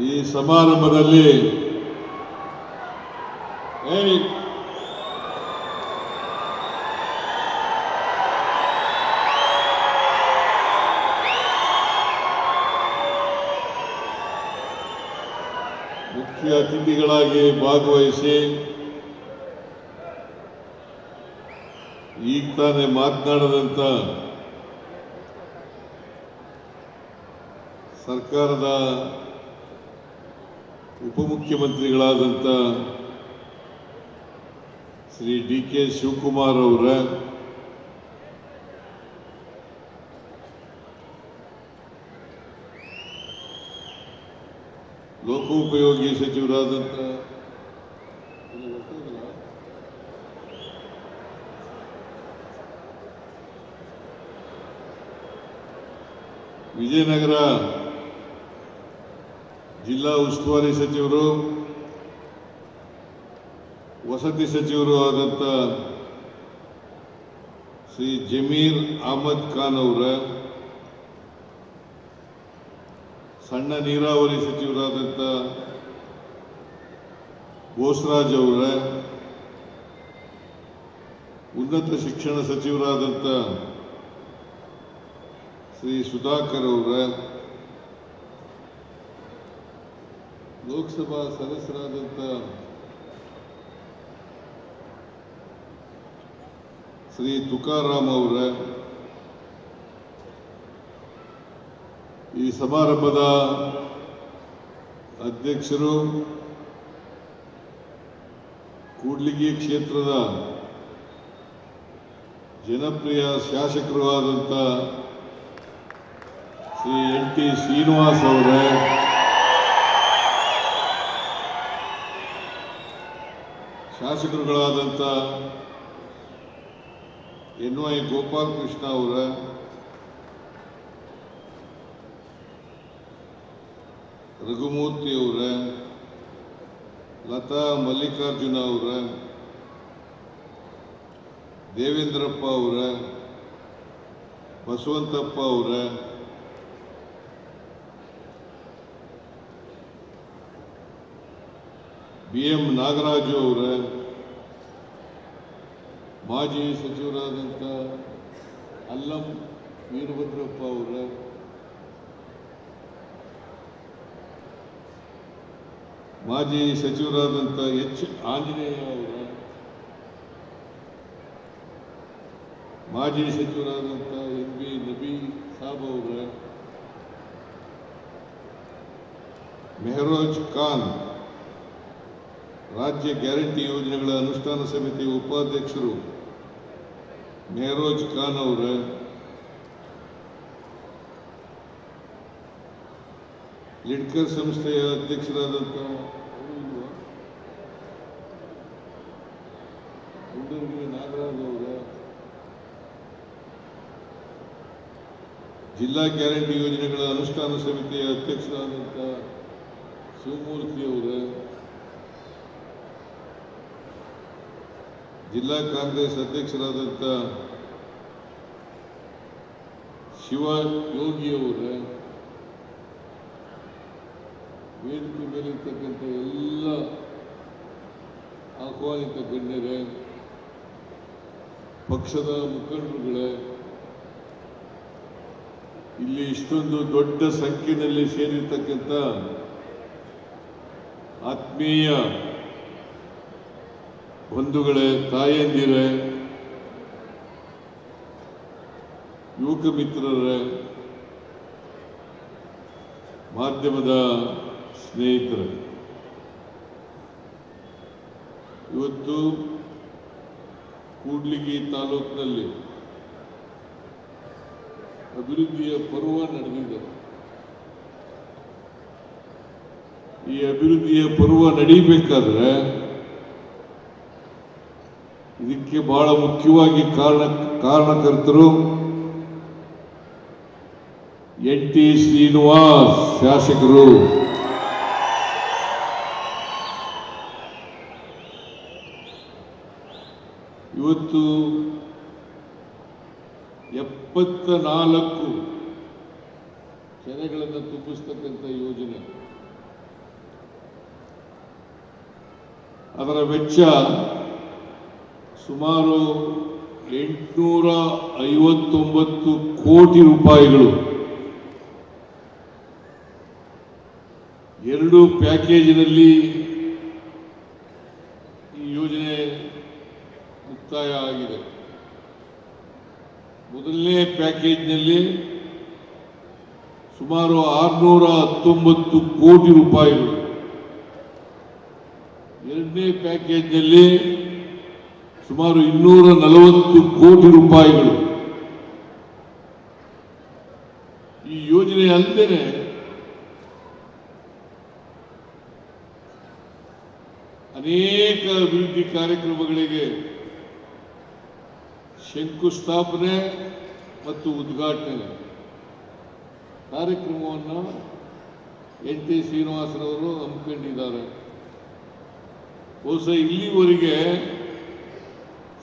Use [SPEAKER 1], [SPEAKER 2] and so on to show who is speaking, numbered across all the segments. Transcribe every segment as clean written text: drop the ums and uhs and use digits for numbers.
[SPEAKER 1] ಈ ಸಮಾರಂಭದಲ್ಲಿ ಮುಖ್ಯ ಅತಿಥಿಗಳಾಗಿ ಭಾಗವಹಿಸಿ ಈಗ ತಾನೇ ಮಾತನಾಡದಂತ ಸರ್ಕಾರದ ಉಪಮುಖ್ಯಮಂತ್ರಿಗಳಾದಂಥ ಶ್ರೀ ಡಿ.ಕೆ. ಶಿವಕುಮಾರ್ ಅವರ ಲೋಕೋಪಯೋಗಿ ಸಚಿವರಾದಂಥ ವಿಜಯನಗರ ಜಿಲ್ಲಾ ಉಸ್ತುವಾರಿ ಸಚಿವರು ವಸತಿ ಸಚಿವರು ಆದಂಥ ಶ್ರೀ ಜಮೀರ್ ಅಹಮದ್ ಖಾನ್ ಅವರ, ಸಣ್ಣ ನೀರಾವರಿ ಸಚಿವರಾದಂಥ ಬೋಸರಾಜ್ ಅವರ, ಉನ್ನತ ಶಿಕ್ಷಣ ಸಚಿವರಾದಂಥ ಶ್ರೀ ಸುಧಾಕರ್ ಅವರ, ಲೋಕಸಭಾ ಸದಸ್ಯರಾದಂಥ ಶ್ರೀ ತುಕಾರಾಮ್ ಅವರ, ಈ ಸಮಾರಂಭದ ಅಧ್ಯಕ್ಷರು, ಕೂಡ್ಲಿಗಿ ಕ್ಷೇತ್ರದ ಜನಪ್ರಿಯ ಶಾಸಕರು ಆದಂಥ ಶ್ರೀ ಎನ್.ಟಿ. ಶ್ರೀನಿವಾಸ್ ಅವರ, ಶಾಸಕರುಗಳಾದಂಥ ಎನ್.ವೈ. ಗೋಪಾಲಕೃಷ್ಣ ಅವರ, ರಘುಮೂರ್ತಿ ಅವರ, ಲತಾ ಮಲ್ಲಿಕಾರ್ಜುನ ಅವರ, ದೇವೇಂದ್ರಪ್ಪ ಅವರ, ಬಸವಂತಪ್ಪ ಅವರ, ಬಿ.ಎಂ. ನಾಗರಾಜು ಅವರ, ಮಾಜಿ ಸಚಿವರಾದಂಥ ಅಲ್ಲಂ ವೀರಭದ್ರಪ್ಪ ಅವರ, ಮಾಜಿ ಸಚಿವರಾದಂಥ ಎಚ್. ಆಂಜನೇಯ ಅವರ, ಮಾಜಿ ಸಚಿವರಾದಂಥ ಎನ್.ಬಿ. ನಬಿ ಸಾಬ್ ಅವರ, ಮೆಹರೋಜ್ ಖಾನ್ ರಾಜ್ಯ ಗ್ಯಾರಂಟಿ ಯೋಜನೆಗಳ ಅನುಷ್ಠಾನ ಸಮಿತಿ ಉಪಾಧ್ಯಕ್ಷರು ಮೆಹರೋಜ್ ಖಾನ್ ಅವರ, ಲಿಡ್ಕರ್ ಸಂಸ್ಥೆಯ ಅಧ್ಯಕ್ಷರಾದಂಥ ನಾಗರಾಜ್ ಅವರ, ಜಿಲ್ಲಾ ಗ್ಯಾರಂಟಿ ಯೋಜನೆಗಳ ಅನುಷ್ಠಾನ ಸಮಿತಿಯ ಅಧ್ಯಕ್ಷರಾದಂಥ ಶಿವಮೂರ್ತಿ ಅವರ, ಜಿಲ್ಲಾ ಕಾಂಗ್ರೆಸ್ ಅಧ್ಯಕ್ಷರಾದಂಥ ಶಿವ ಯೋಗಿ ಅವರ, ವೇದಿಕೆ ಮೇಲಿರ್ತಕ್ಕಂಥ ಎಲ್ಲ ಆಹ್ವಾನಿತ ಗಣ್ಯರೇ, ಪಕ್ಷದ ಮುಖಂಡರುಗಳೇ, ಇಲ್ಲಿ ಇಷ್ಟೊಂದು ದೊಡ್ಡ ಸಂಖ್ಯೆಯಲ್ಲಿ ಸೇರಿರ್ತಕ್ಕಂಥ ಆತ್ಮೀಯ ಬಂಧುಗಳೇ, ತಾಯಂದಿರೇ, ಯುವಕ ಮಿತ್ರರೇ, ಮಾಧ್ಯಮದ ಸ್ನೇಹಿತರೆ, ಇವತ್ತು ಕೂಡ್ಲಿಗಿ ತಾಲೂಕಿನಲ್ಲಿ ಅಭಿವೃದ್ಧಿಯ ಪರ್ವ ನಡೆದಿದೆ. ಈ ಅಭಿವೃದ್ಧಿಯ ಪರ್ವ ನಡೀಬೇಕಾದ್ರೆ ಇದಕ್ಕೆ ಬಹಳ ಮುಖ್ಯವಾಗಿ ಕಾರಣಕರ್ತರು ಎನ್.ಟಿ. ಶ್ರೀನಿವಾಸ್ ಶಾಸಕರು. ಇವತ್ತು 74 ಕೆರೆಗಳನ್ನು ತುಂಬಿಸ್ತಕ್ಕಂಥ ಯೋಜನೆ ಅದರ ವೆಚ್ಚ ಸುಮಾರು 859 ಕೋಟಿ ರೂಪಾಯಿಗಳು. 2 ಪ್ಯಾಕೇಜಿನಲ್ಲಿ ಈ ಯೋಜನೆ ಮುಕ್ತಾಯ ಆಗಿದೆ. ಮೊದಲನೇ ಪ್ಯಾಕೇಜ್ನಲ್ಲಿ ಸುಮಾರು 619 ಕೋಟಿ ರೂಪಾಯಿಗಳು, ಎರಡನೇ ಪ್ಯಾಕೇಜ್ನಲ್ಲಿ ಸುಮಾರು 240 ಕೋಟಿ ರೂಪಾಯಿಗಳು. ಈ ಯೋಜನೆ ಅಲ್ಲದೆ ಅನೇಕ ಅಭಿವೃದ್ಧಿ ಕಾರ್ಯಕ್ರಮಗಳಿಗೆ ಶಂಕುಸ್ಥಾಪನೆ ಮತ್ತು ಉದ್ಘಾಟನೆ ಕಾರ್ಯಕ್ರಮವನ್ನು ಎನ್ ಟಿ ಶ್ರೀನಿವಾಸರವರು ಹಮ್ಮಿಕೊಂಡಿದ್ದಾರೆ. ಬಹುಶಃ ಇಲ್ಲಿವರೆಗೆ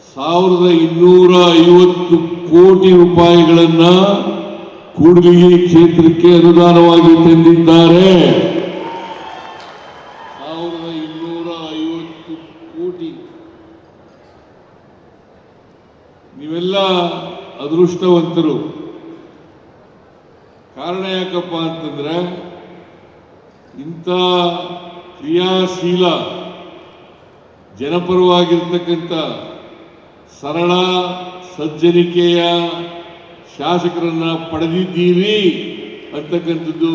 [SPEAKER 1] 1250 ಕೋಟಿ ರೂಪಾಯಿಗಳನ್ನು ಕೂಡ್ಲಿಗಿ ಕ್ಷೇತ್ರಕ್ಕೆ ಅನುದಾನವಾಗಿ ತಂದಿದ್ದಾರೆ. 1250 ಕೋಟಿ. ನೀವೆಲ್ಲ ಅದೃಷ್ಟವಂತರು. ಕಾರಣ ಯಾಕಪ್ಪ ಅಂತಂದ್ರೆ ಇಂಥ ಕ್ರಿಯಾಶೀಲ ಜನಪರವಾಗಿರ್ತಕ್ಕಂಥ ಸರಳ ಸಜ್ಜನಿಕೆಯ ಶಾಸಕರನ್ನ ಪಡೆದಿದ್ದೀರಿ ಅಂತಕ್ಕಂಥದ್ದು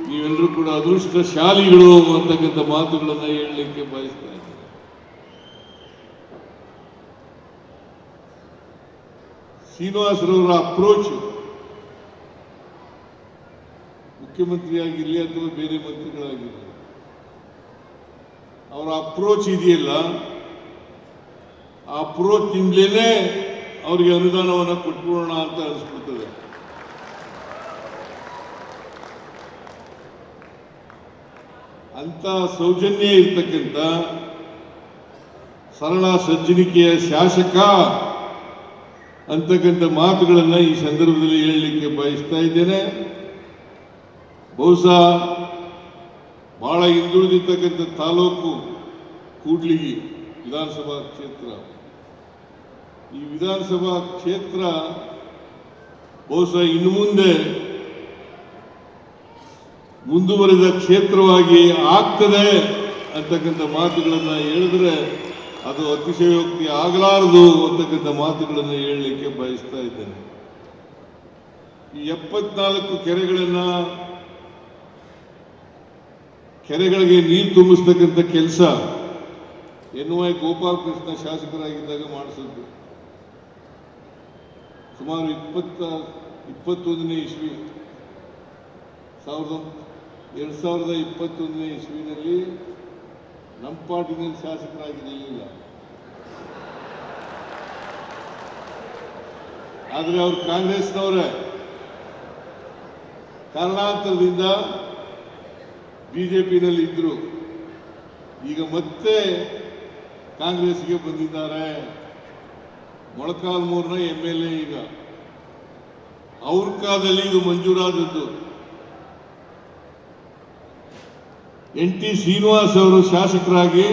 [SPEAKER 1] ನೀವೆಲ್ಲರೂ ಕೂಡ ಅದೃಷ್ಟಶಾಲಿಗಳು ಅಂತಕ್ಕಂಥ ಮಾತುಗಳನ್ನು ಹೇಳಲಿಕ್ಕೆ ಬಯಸ್ತಾ ಇದ್ದೀನಿ. ಶ್ರೀನಿವಾಸರವರ ಅಪ್ರೋಚ್ ಮುಖ್ಯಮಂತ್ರಿಯಾಗಿರಲಿ ಅಥವಾ ಬೇರೆ ಮಂತ್ರಿಗಳಾಗಿರಲಿ, ಅವರ ಅಪ್ರೋಚ್ ಇದೆಯಲ್ಲ, ಆ ಅಪ್ರೋಚ್ನಿಂದಲೇ ಅವರಿಗೆ ಅನುದಾನವನ್ನು ಕೊಟ್ಬಿಡೋಣ ಅಂತ ಅನಿಸ್ಬಿಡ್ತದೆ. ಅಂತ ಸೌಜನ್ಯ ಇರ್ತಕ್ಕಂಥ ಸರಳ ಸಜ್ಜನಿಕೆಯ ಶಾಸಕ ಅಂತಕ್ಕಂಥ ಮಾತುಗಳನ್ನು ಈ ಸಂದರ್ಭದಲ್ಲಿ ಹೇಳಲಿಕ್ಕೆ ಬಯಸ್ತಾ ಇದ್ದೇನೆ. ಬಹುಶಃ ಬಹಳ ಹಿಂದುಳಿದಿರ್ತಕ್ಕಂಥ ತಾಲೂಕು ಕೂಡ್ಲಿಗಿ ವಿಧಾನಸಭಾ ಕ್ಷೇತ್ರ. ಈ ವಿಧಾನಸಭಾ ಕ್ಷೇತ್ರ ಬಹುಶಃ ಇನ್ನು ಮುಂದೆ ಮುಂದುವರಿದ ಕ್ಷೇತ್ರವಾಗಿ ಆಗ್ತದೆ ಅಂತಕ್ಕಂಥ ಮಾತುಗಳನ್ನು ಹೇಳಿದ್ರೆ ಅದು ಅತಿಶಯೋಕ್ತಿ ಆಗಲಾರದು ಅಂತಕ್ಕಂಥ ಮಾತುಗಳನ್ನು ಹೇಳಲಿಕ್ಕೆ ಬಯಸ್ತಾ ಇದ್ದೇನೆ. ಈ 74 ಕೆರೆಗಳಿಗೆ ನೀರು ತುಂಬಿಸ್ತಕ್ಕಂಥ ಕೆಲಸ NY ಗೋಪಾಲಕೃಷ್ಣ ಶಾಸಕರಾಗಿದ್ದಾಗ ಮಾಡಿಸಿದ್ದು. ಸುಮಾರು 21ನೇ ಇಸ್ವಿ 2021ನೇ ಇಸ್ವಿನಲ್ಲಿ ನಮ್ಮ ಪಾರ್ಟಿನಲ್ಲಿ ಶಾಸಕರಾಗಿರಲಿಲ್ಲ. ಆದರೆ ಅವರು ಕಾಂಗ್ರೆಸ್ನವರೇ. ಕಾರಣಾಂತರದಿಂದ ಬಿಜೆಪಿನಲ್ಲಿ ಇದ್ರು. ಈಗ ಮತ್ತೆ ಕಾಂಗ್ರೆಸ್ಗೆ ಬಂದಿದ್ದಾರೆ. ಮೊಳಕಾಲ್ಮೂರಿನ MLA ಈಗ. ಅವ್ರ ಕಾಲದಲ್ಲಿ ಇದು ಮಂಜೂರಾದದ್ದು. NT ಶ್ರೀನಿವಾಸ್ ಅವರು ಶಾಸಕರಾಗಿ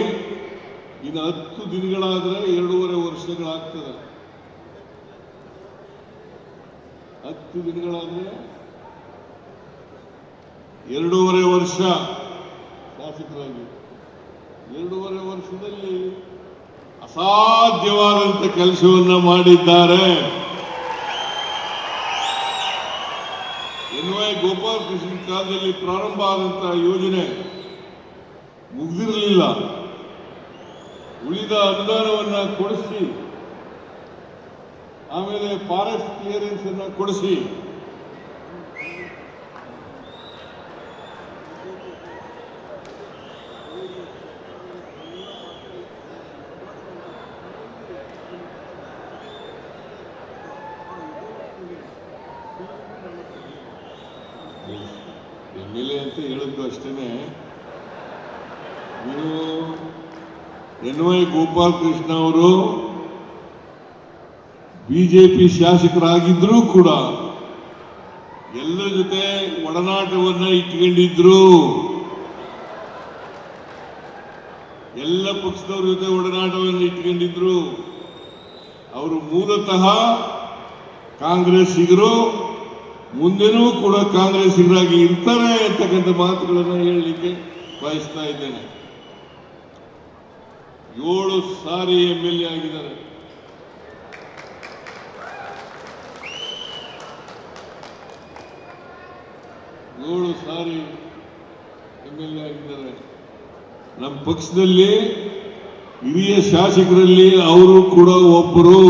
[SPEAKER 1] ಇನ್ನು 10 ದಿನಗಳಾದರೆ 2.5 ವರ್ಷಗಳಾಗ್ತದೆ. 10 ದಿನಗಳಾದರೆ 2.5 ವರ್ಷ ಶಾಸಕರಾಗಿ. 2.5 ವರ್ಷದಲ್ಲಿ ಅಸಾಧ್ಯವಾದಂಥ ಕೆಲಸವನ್ನ ಮಾಡಿದ್ದಾರೆ. NY ಗೋಪಾಲಕೃಷ್ಣ ಕಾಲದಲ್ಲಿ ಪ್ರಾರಂಭ ಆದಂತಹ ಯೋಜನೆ ಮುಗಿದಿರಲಿಲ್ಲ. ಉಳಿದ ಅನುದಾನವನ್ನು ಕೊಡಿಸಿ, ಆಮೇಲೆ ಫಾರೆಸ್ಟ್ ಕ್ಲಿಯರೆನ್ಸ್ ಅನ್ನು ಕೊಡಿಸಿ, MLA ಅಂತ ಹೇಳಿದ್ದು ಅಷ್ಟೇನೆ. ನೀವು NY ಗೋಪಾಲಕೃಷ್ಣ ಅವರು ಬಿಜೆಪಿ ಶಾಸಕರಾಗಿದ್ರೂ ಕೂಡ ಎಲ್ಲರ ಜೊತೆ ಒಡನಾಟವನ್ನ ಇಟ್ಕೊಂಡಿದ್ರು. ಎಲ್ಲ ಪಕ್ಷದವ್ರ ಜೊತೆ ಒಡನಾಟವನ್ನು ಇಟ್ಕೊಂಡಿದ್ರು. ಅವರು ಮೂಲತಃ ಕಾಂಗ್ರೆಸ್ಸಿಗರು, ಮುಂದೆನೂ ಕೂಡ ಕಾಂಗ್ರೆಸ್ಸಿಗರಾಗಿ ಇರ್ತಾರೆ ಅಂತಕ್ಕಂಥ ಮಾತುಗಳನ್ನು ಹೇಳಲಿಕ್ಕೆ ಬಯಸ್ತಾ ಇದ್ದೇನೆ. 7 ಸಾರಿ MLA ಆಗಿದ್ದಾರೆ. MLA ಆಗಿದ್ದಾರೆ. ನಮ್ಮ ಪಕ್ಷದಲ್ಲಿ ಹಿರಿಯ ಶಾಸಕರಲ್ಲಿ ಅವರು ಕೂಡ ಒಬ್ಬರು.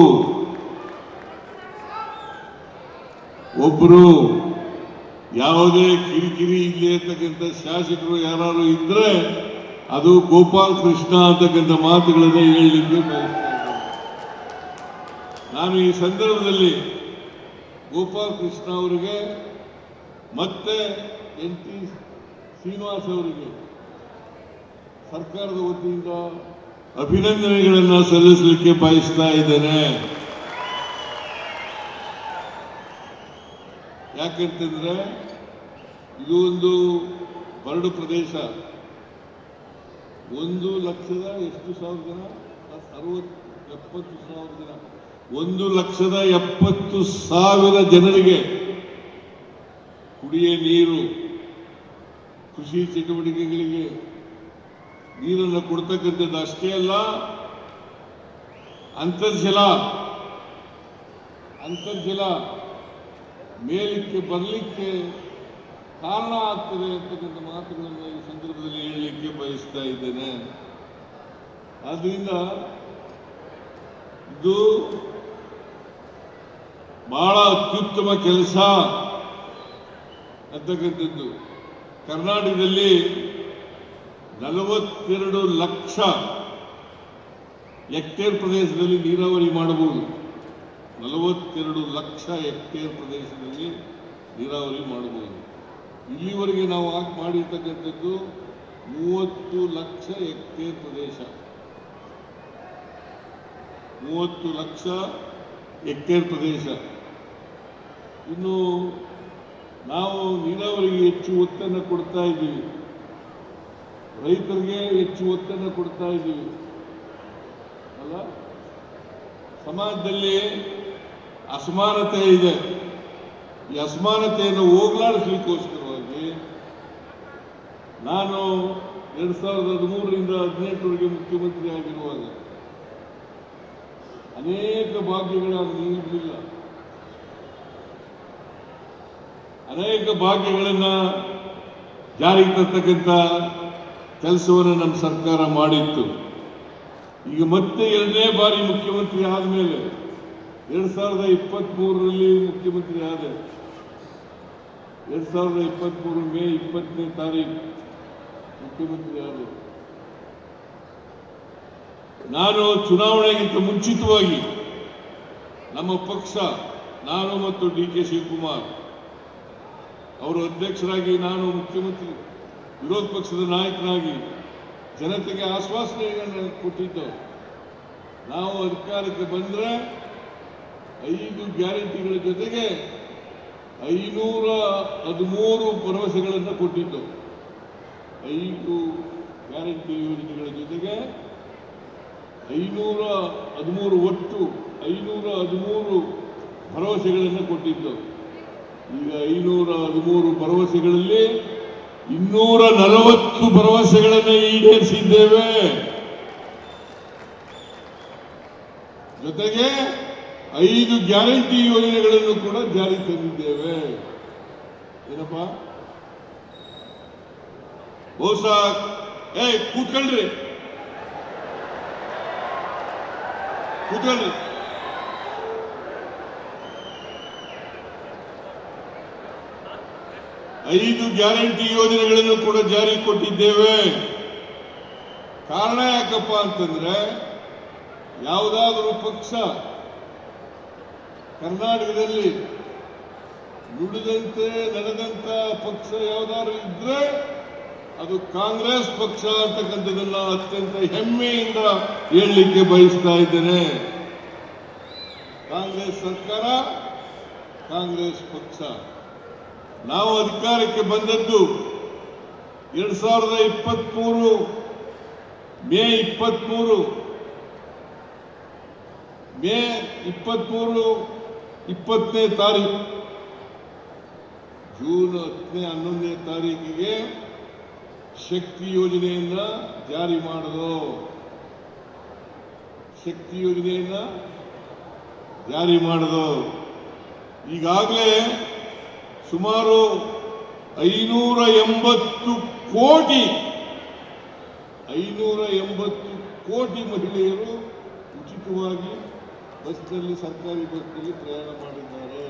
[SPEAKER 1] ಯಾವುದೇ ಕಿರಿಕಿರಿ ಇಲ್ಲೇ ಇರ್ತಕ್ಕಂಥ ಶಾಸಕರು ಯಾರು ಇದ್ರೆ ಅದು ಗೋಪಾಲ್ ಕೃಷ್ಣ ಅಂತಕ್ಕಂಥ ಮಾತುಗಳನ್ನು ಹೇಳಲಿಕ್ಕೆ ಬಯಸ್ತಾ ಇದ್ದೇನೆ. ನಾನು ಈ ಸಂದರ್ಭದಲ್ಲಿ ಗೋಪಾಲ್ ಕೃಷ್ಣ ಅವರಿಗೆ ಮತ್ತೆ NT ಶ್ರೀನಿವಾಸ್ ಅವರಿಗೆ ಸರ್ಕಾರದ ವತಿಯಿಂದ ಅಭಿನಂದನೆಗಳನ್ನು ಸಲ್ಲಿಸಲಿಕ್ಕೆ ಬಯಸ್ತಾ ಇದ್ದೇನೆ. ಯಾಕೆಂತಂದ್ರೆ ಇದು ಒಂದು ಬರಡು ಪ್ರದೇಶ. 1,70,000 ಜನ, 70,000 ಜನ, 1,70,000 ಜನರಿಗೆ ಕುಡಿಯ ನೀರು, ಕೃಷಿ ಚಟುವಟಿಕೆಗಳಿಗೆ ನೀರನ್ನು ಕೊಡ್ತಕ್ಕಂಥದ್ದು ಅಷ್ಟೇ ಅಲ್ಲ, ಅಂತರ್ಜಲ ಮೇಲಕ್ಕೆ ಬರಲಿಕ್ಕೆ ಕಾರಣ ಆಗ್ತದೆ ಅಂತಕ್ಕಂಥ ಮಾತುಗಳನ್ನು ಈ ಸಂದರ್ಭದಲ್ಲಿ ಹೇಳಲಿಕ್ಕೆ ಬಯಸ್ತಾ ಇದ್ದೇನೆ. ಆದ್ರಿಂದ ಇದು ಬಹಳ ಅತ್ಯುತ್ತಮ ಕೆಲಸ ಅಂತಕ್ಕಂಥದ್ದು. ಕರ್ನಾಟಕದಲ್ಲಿ 42 ಲಕ್ಷ ಹೆಕ್ಟೇರ್ ಪ್ರದೇಶದಲ್ಲಿ ನೀರಾವರಿ ಮಾಡಬಹುದು. 42 ಲಕ್ಷ ಹೆಕ್ಟೇರ್ ಪ್ರದೇಶದಲ್ಲಿ ನೀರಾವರಿ ಮಾಡಬಹುದು. ಇಲ್ಲಿವರೆಗೆ ನಾವು ಮಾಡಿರ್ತಕ್ಕಂಥದ್ದು 30 ಲಕ್ಷ ಹೆಕ್ಟೇರ್ ಪ್ರದೇಶ. 30 ಲಕ್ಷ ಹೆಕ್ಟೇರ್ ಪ್ರದೇಶ. ಇನ್ನು ನಾವು ನೀರಾವರಿಗೆ ಹೆಚ್ಚು ಒತ್ತನ್ನು ಕೊಡ್ತಾ ಇದ್ದೀವಿ, ರೈತರಿಗೆ ಹೆಚ್ಚು ಒತ್ತನ್ನು ಕೊಡ್ತಾ ಇದ್ದೀವಿ ಅಲ್ಲ. ಸಮಾಜದಲ್ಲಿ ಅಸಮಾನತೆ ಇದೆ. ಈ ಅಸಮಾನತೆಯನ್ನು ಹೋಗಲಾಡಿಸಲಿಕ್ಕೋಸ್ಕರವಾಗಿ ನಾನು 2013ರಿಂದ 2018ವರೆಗೆ ಮುಖ್ಯಮಂತ್ರಿ ಆಗಿರುವಾಗ ಅನೇಕ ಭಾಗ್ಯಗಳನ್ನು ನೀಡಲಿಲ್ಲ, ಅನೇಕ ಭಾಗ್ಯಗಳನ್ನು ಜಾರಿಗೆ ತರ್ತಕ್ಕಂಥ ಕೆಲಸವನ್ನು ನಮ್ಮ ಸರ್ಕಾರ ಮಾಡಿತ್ತು. ಈಗ ಮತ್ತೆ 2ನೇ ಬಾರಿ ಮುಖ್ಯಮಂತ್ರಿ ಆದಮೇಲೆ 2023ರಲ್ಲಿ ಮುಖ್ಯಮಂತ್ರಿ ಆದೆ. 2023 ಮೇ 20ನೇ ತಾರೀಕು ಮುಖ್ಯಮಂತ್ರಿ ಆದೆ. ನಾನು ಚುನಾವಣೆಗಿಂತ ಮುಂಚಿತವಾಗಿ ನಮ್ಮ ಪಕ್ಷ, ನಾನು ಮತ್ತು DK ಶಿವಕುಮಾರ್ ಅವರು ಅಧ್ಯಕ್ಷರಾಗಿ, ನಾನು ಮುಖ್ಯಮಂತ್ರಿ ವಿರೋಧ ಪಕ್ಷದ ನಾಯಕನಾಗಿ ಜನತೆಗೆ ಆಶ್ವಾಸನೆಗಳನ್ನು ಕೊಟ್ಟಿದ್ದು. ನಾವು ಅಧಿಕಾರಕ್ಕೆ ಬಂದರೆ 5 ಗ್ಯಾರಂಟಿಗಳ ಜೊತೆಗೆ 513 ಭರವಸೆಗಳನ್ನು ಕೊಟ್ಟಿದ್ದು. 5 ಗ್ಯಾರಂಟಿ ಯೋಜನೆಗಳ ಜೊತೆಗೆ 513 ಒಟ್ಟು 513 ಭರವಸೆಗಳನ್ನು ಕೊಟ್ಟಿದ್ದು. ಈಗ 513 ಭರವಸೆಗಳಲ್ಲಿ 240 ಭರವಸೆಗಳನ್ನು ಈಡೇರಿಸಿದ್ದೇವೆ. ಜೊತೆಗೆ 5 ಗ್ಯಾರಂಟಿ ಯೋಜನೆಗಳನ್ನು ಕೂಡ ಜಾರಿ ತಂದಿದ್ದೇವೆ. ಏನಪ್ಪ ಕೂತ್ಕೊಳ್ರಿ. 5 ಗ್ಯಾರಂಟಿ ಯೋಜನೆಗಳನ್ನು ಕೂಡ ಜಾರಿ ಕೊಟ್ಟಿದ್ದೇವೆ. ಕಾರಣ ಯಾಕಪ್ಪ ಅಂತಂದ್ರೆ, ಯಾವುದಾದರೂ ಪಕ್ಷ ಕರ್ನಾಟಕದಲ್ಲಿ ನುಡಿದಂತೆ ನಡೆದಂತ ಪಕ್ಷ ಯಾವುದಾದ್ರು ಇದ್ರೆ ಅದು ಕಾಂಗ್ರೆಸ್ ಪಕ್ಷ ಅಂತಕ್ಕಂಥದ್ದನ್ನ ಅತ್ಯಂತ ಹೆಮ್ಮೆಯಿಂದ ಹೇಳಲಿಕ್ಕೆ ಬಯಸ್ತಾ ಇದ್ದೇನೆ. ಕಾಂಗ್ರೆಸ್ ಸರ್ಕಾರ, ಕಾಂಗ್ರೆಸ್ ಪಕ್ಷ. ನಾವು ಅಧಿಕಾರಕ್ಕೆ ಬಂದದ್ದು 2023 ಮೇ 23 20ನೇ ತಾರೀಕು, ಜೂನ್ 10ನೇ 11ನೇ ತಾರೀಕಿಗೆ ಶಕ್ತಿ ಯೋಜನೆಯನ್ನ ಜಾರಿ ಮಾಡೋದು. ಶಕ್ತಿ ಯೋಜನೆಯನ್ನ ಜಾರಿ ಮಾಡೋದು. ಈಗಾಗಲೇ ಸುಮಾರು 580 ಕೋಟಿ ಮಹಿಳೆಯರು ಉಚಿತವಾಗಿ ಬಸ್ನಲ್ಲಿ, ಸರ್ಕಾರಿ ಬಸ್ನಲ್ಲಿ ಪ್ರಯಾಣ ಮಾಡಿದ್ದಾರೆ.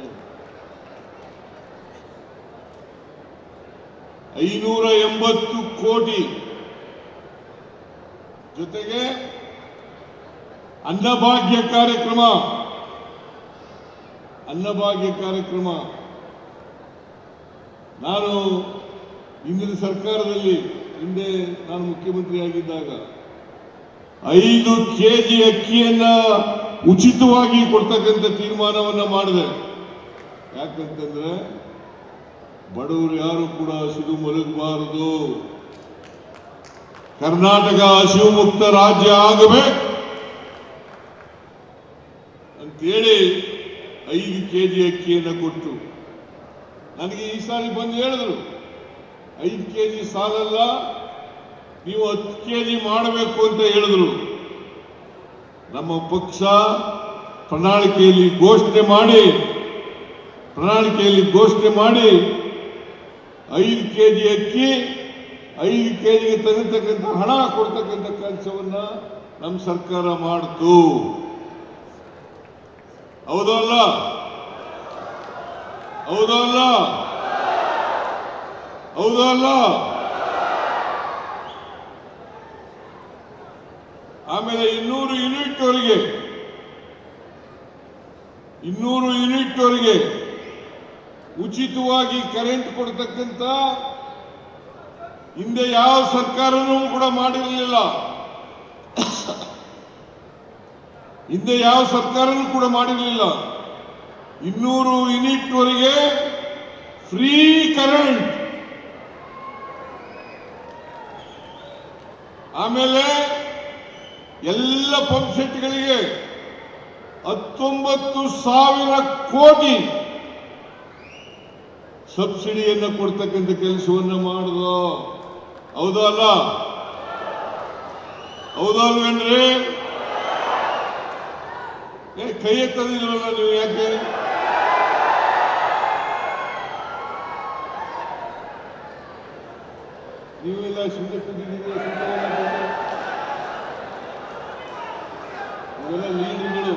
[SPEAKER 1] 580 ಕೋಟಿ. ಜೊತೆಗೆ ಅನ್ನಭಾಗ್ಯ ಕಾರ್ಯಕ್ರಮ ನಾನು ಹಿಂದಿನ ಸರ್ಕಾರದಲ್ಲಿ, ಹಿಂದೆ ನಾನು ಮುಖ್ಯಮಂತ್ರಿಯಾಗಿದ್ದಾಗ 5 ಕೆಜಿ ಅಕ್ಕಿಯನ್ನ ಉಚಿತವಾಗಿ ಕೊಡ್ತಕ್ಕಂಥ ತೀರ್ಮಾನವನ್ನ ಮಾಡಿದೆ. ಯಾಕಂತಂದ್ರೆ ಬಡವರು ಯಾರು ಕೂಡ ಹಸಿದು ಮಲಗಬಾರದು. ಕರ್ನಾಟಕ ಹಸಿವು ಮುಕ್ತ ರಾಜ್ಯ ಆಗಬೇಕು ಅಂತೇಳಿ 5 ಕೆಜಿ ಅಕ್ಕಿಯನ್ನು ಕೊಟ್ಟು, ನನಗೆ ಈ ಸಾರಿ ಬಂದು ಹೇಳಿದ್ರು 5 ಕೆಜಿ ಸಾಲಲ್ಲ, ನೀವು 10 ಕೆಜಿ ಮಾಡಬೇಕು ಅಂತ ಹೇಳಿದ್ರು. ನಮ್ಮ ಪಕ್ಷ ಪ್ರಣಾಳಿಕೆಯಲ್ಲಿ ಘೋಷಣೆ ಮಾಡಿ 5 ಕೆಜಿ ಅಕ್ಕಿ, 5 ಕೆಜಿಗೆ ತಗತಕ್ಕಂಥ ಹಣ ಕೊಡ್ತಕ್ಕಂಥ ಕೆಲಸವನ್ನ ನಮ್ಮ ಸರ್ಕಾರ ಮಾಡಿತು. ಹೌದಲ್ಲ? ಆಮೇಲೆ 200 ಯೂನಿಟ್ವರೆಗೆ ಉಚಿತವಾಗಿ ಕರೆಂಟ್ ಕೊಡ್ತಕ್ಕಂಥ ಹಿಂದೆ ಯಾವ ಸರ್ಕಾರನೂ ಕೂಡ ಮಾಡಿರಲಿಲ್ಲ. 200 ಯೂನಿಟ್ವರೆಗೆ ಫ್ರೀ ಕರೆಂಟ್. ಆಮೇಲೆ ಎಲ್ಲ ಪಂಪ್ ಸೆಟ್ಗಳಿಗೆ 19,000 ಕೋಟಿ ಸಬ್ಸಿಡಿಯನ್ನು ಕೊಡ್ತಕ್ಕಂಥ ಕೆಲಸವನ್ನು ಮಾಡಿದ್ರು. ಹೌದಲ್ವೇನ್ರಿ? ಕೈ ಎತ್ತದಿಲ್ವಲ್ಲ ನೀವು? ಯಾಕೆ? ನೀವೆಲ್ಲ ಸುಮ್ಮನೆ ಕೂತಿದ್ದೀರಿ. ಇವೆಲ್ಲ ಲೀಡರ್ಗಳು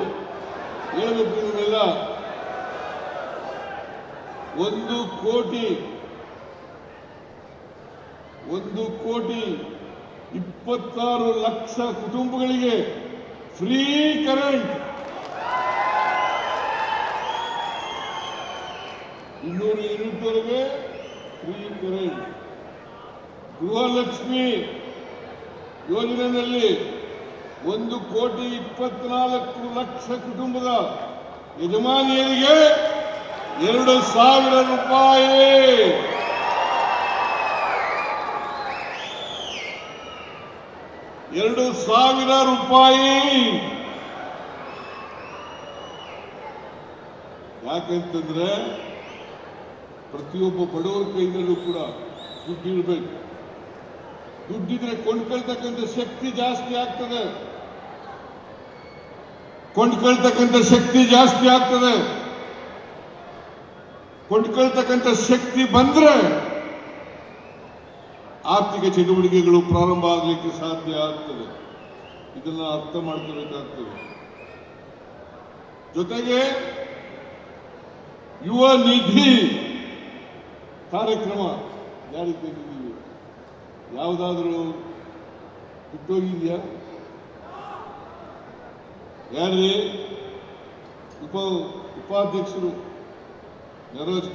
[SPEAKER 1] ಹೇಳ್ಬೇಕು. ಇವನ್ನೆಲ್ಲ 1 ಕೋಟಿ 26 ಲಕ್ಷ ಕುಟುಂಬಗಳಿಗೆ ಫ್ರೀ ಕರೆಂಟ್. 200 ಯೂನಿಟ್ವರೆಗೆ ಫ್ರೀ ಕರೆಂಟ್. ಗೃಹಲಕ್ಷ್ಮಿ ಯೋಜನೆಯಲ್ಲಿ 1,24 ಲಕ್ಷ ಕುಟುಂಬದ ಯಜಮಾನಿಯರಿಗೆ 2,000 ರೂಪಾಯಿ. 2,000 ರೂಪಾಯಿ. ಯಾಕಂತಂದ್ರೆ ಪ್ರತಿಯೊಬ್ಬ ಬಡವರ ಕೈನಲ್ಲೂ ಕೂಡ ದುಡ್ಡಿರಬೇಕು. ದುಡ್ಡಿದ್ರೆ ಕೊಂಡ್ಕೊಳ್ತಕ್ಕಂಥ ಶಕ್ತಿ ಜಾಸ್ತಿ ಆಗ್ತದೆ. ಕೊಂಡ್ಕೊಳ್ತಕ್ಕಂಥ ಶಕ್ತಿ ಬಂದ್ರೆ ಆರ್ಥಿಕ ಚಟುವಟಿಕೆಗಳು ಪ್ರಾರಂಭ ಆಗಲಿಕ್ಕೆ ಸಾಧ್ಯ ಆಗ್ತದೆ. ಇದನ್ನ ಅರ್ಥ ಮಾಡ್ಕೋಬೇಕಾಗ್ತದೆ. ಜೊತೆಗೆ ಯುವ ನಿಧಿ ಕಾರ್ಯಕ್ರಮ ಜಾರಿಗೆ ತಂದಿದ್ದೀವಿ. ಯಾವುದಾದ್ರೂ ಬಿಟ್ಟೋಗಿದೆಯಾ? ಯಾರ್ರಿ? ಉಪಾಧ್ಯಕ್ಷರು ಮೆಹರೂಜ್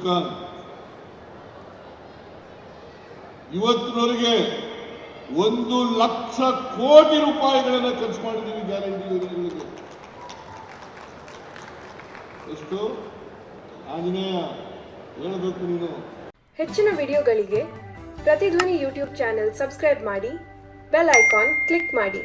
[SPEAKER 1] ಖಾನ್ ಇವತ್ತಿನವರೆಗೆ 1 ಲಕ್ಷ ಕೋಟಿ ರೂಪಾಯಿಗಳನ್ನು ಖರ್ಚು ಮಾಡಿದ್ದೀವಿ ಗ್ಯಾರಂಟಿ ಯೋಜನೆಗಳಿಗೆ. ಎಷ್ಟು? ಆಂಜನೇಯ ಹೇಳಬೇಕು ನೀನು.
[SPEAKER 2] ಹೆಚ್ಚಿನ ವಿಡಿಯೋಗಳಿಗೆ ಪ್ರತಿಧ್ವನಿ ಯೂಟ್ಯೂಬ್ ಚಾನೆಲ್ ಸಬ್ಸ್ಕ್ರೈಬ್ ಮಾಡಿ, ಬೆಲ್ ಐಕಾನ್ ಕ್ಲಿಕ್ ಮಾಡಿ.